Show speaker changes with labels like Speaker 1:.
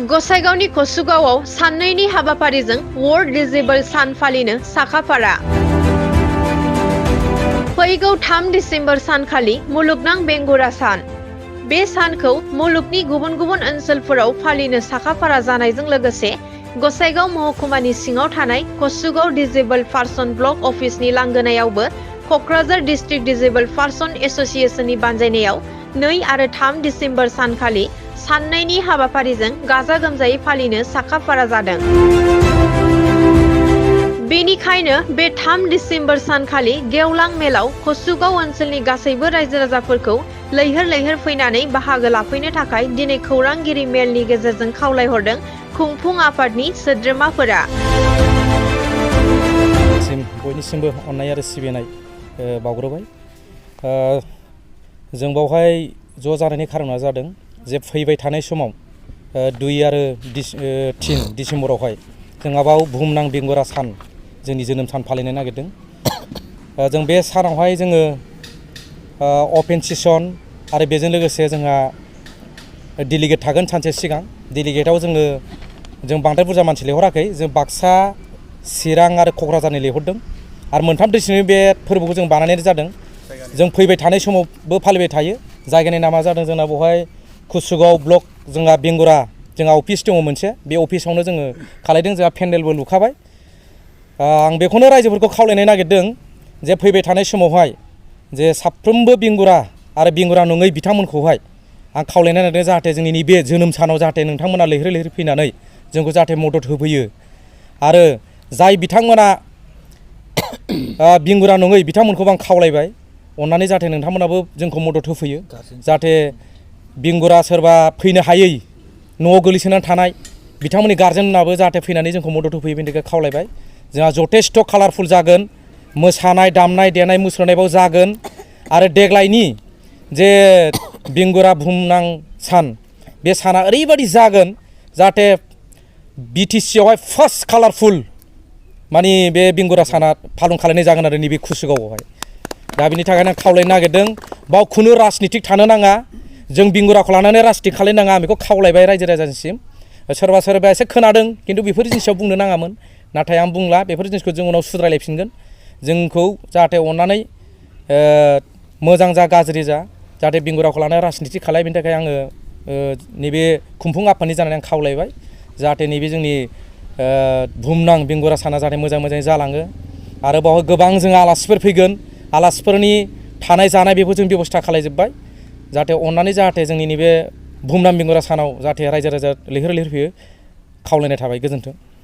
Speaker 1: गसाइगावनि कसुगावआव साननैनि हाबाफारिजों world disable सान फालिनो साखाफारा। फैगौ 3 डिसेम्बर सानखालि मुलुगनां बेंगुरा सान। बे सानखौ मुलुगनि गुबुन गुबुन ओनसोलफोराव फालिनो साखाफारा जानायजों लोगोसे गसाइगाव महकुमानि सिङाव थानाय कसुगाव डिसेबल पार्सन ब्लक अफिसनि लांगोनायावबो क'क्राझार डिस्ट्रिक्ट डिसेबल पार्सन एस'सिएशननि बानजायनायाव 2 आरो 3 डिसेम्बर सानखालि साननैनि हाबाफारिजों गाजा गोमजायै फालिनो साखाफारा जादों। बेनिखायनो बे 3 डिसेम्बर सानखालि गेवलां मेलाव कसुगाव ओनसोलनि गासैबो रायजो राजाफोरखौ लैहोर लैहोर फैनानै बाहागो लाफैनो थाखाय दिनै खौरांगिरि मेलनि गेजेरजों खावलायहरदों खुंफुं आफादनि सोद्रोमाफोरा।
Speaker 2: बयनिसिमबो अननाय आरो सिबिनाय बावग्रोबाय। जों बावहाय ज' जानायनि खारना जादों जे फैबाय थानाय समाव 2 आरो 3 डिसेम्बरावहाय जोंहा बाव बुहुमनां बेंगुरा सान जोंनि जोनोम सान फालिनो नागिरदों। जों बे सानावहाय जोङो अपेन सेसन आरो बेजों लोगोसे जोंहा डेलिगेट थागोन सानसे सिगां। डेलिगेटआव जों बांद्राय बुरजा मानसि लिंहराखै, जों बाक्सा, चिरां आरो क'क्राझारनि लिंहरदों आरो मोनथाम डिस्ट्रिक्टनि बे फोरबोखौ जों बानायनाय जादों। जों फैबाय थानाय समावबो फालिबाय थायो। जायगानि नामा जादों जोंना बेवहाय कसुगाव ब्लक जोंहा बेंगुरा जोंहा अफिस दङ मोनसे, बे अफिसावनो जोङो खालायदों। जोंहा पेन्डेलबो लुखाबाय। आं बेखौनो रायजोफोरखौ खावलायनो नागिरदों जे फैबाय थानाय समावहाय जे साफ्रोमबो बेंगुरा आरो बेंगुरा नङै बिथांमोनखौहाय आं खावलायनो नागिरदों जाहाथे जोंनि नैबे जोनोम सानाव जाहाथे नोंथांमोना लैहोर लैहोर फैनानै जोंखौ जाहाथे मदद होफैयो आरो जाय बिथांमोना बेंगुरा नङै बिथांमोनखौबो आं खावलायबाय अननानै जाहाथे नोंथांमोनाबो जोंखौ मदद होफैयो। जाहाथे बेंगुरा सोरबा फैनो हायै न'आव गोलैसोनानै थानाय बिथांमोननि गार्जेननाबो जाहाथे फैनानै जोंखौ मदद होफैयो बेनि थाखाय खावलायबाय। जोंहा जथेस्थ' कालारफुल जागोन, मोसानाय दामनाय देनाय मुसुरनायबो जागोन आरो देग्लायनि जे बेंगुरा बुहुमनां सान बे साना ओरैबायदि जागोन जाहाथे बिटिसिआवहाय फार्स्ट कालारफुल माने बे बेंगुरा साना फालन खालायनाय जागोन आरो नैबे कसुगावआवहाय। दा बिनि थाखायनो आं खावलायनो नागिरदों बाव खुनु राजनितिक थानो नाङा, जों बेंगुराखौ लानानै राजनितिक खालायनाङा, आं बेखौ खावलायबाय रायजो राजानिसिम। सोरबा सोरबा एसे खोनादों खिन्थु बेफोर जिनिसआव बुंनो नाङामोन, नाथाय आं बुंला। बेफोर जिनिसखौ जों उनाव सुद्रायलायफिनगोन। जोंखौ जाहाथे अननानै मोजां जा गाज्रि जा जाहाथे बेंगुराखौ लानानै राजनितिक खालाय, बेनि थाखाय आङो नैबे खुंफुं आफादनि जानानै आं खावलायबाय जाहाथे नैबे जोंनि बुहुमनां बेंगुरा साना जाहाथे मोजां मोजाङै जालाङो। आरो बावहाय गोबां जोंहा आलासिफोर फैगोन, आलासिफोरनि थानाय जानाय बेखौ जों बेब'स्था खालायजोब्बाय। जाहाथे अननानै जाहाथे जोंनि नैबे बुहुमनां बेंगुरा सानाव जाहाथे रायजो राजा लैहोर लैहोर फैयो, खावलायनाय थाबाय। गोजोन्थों।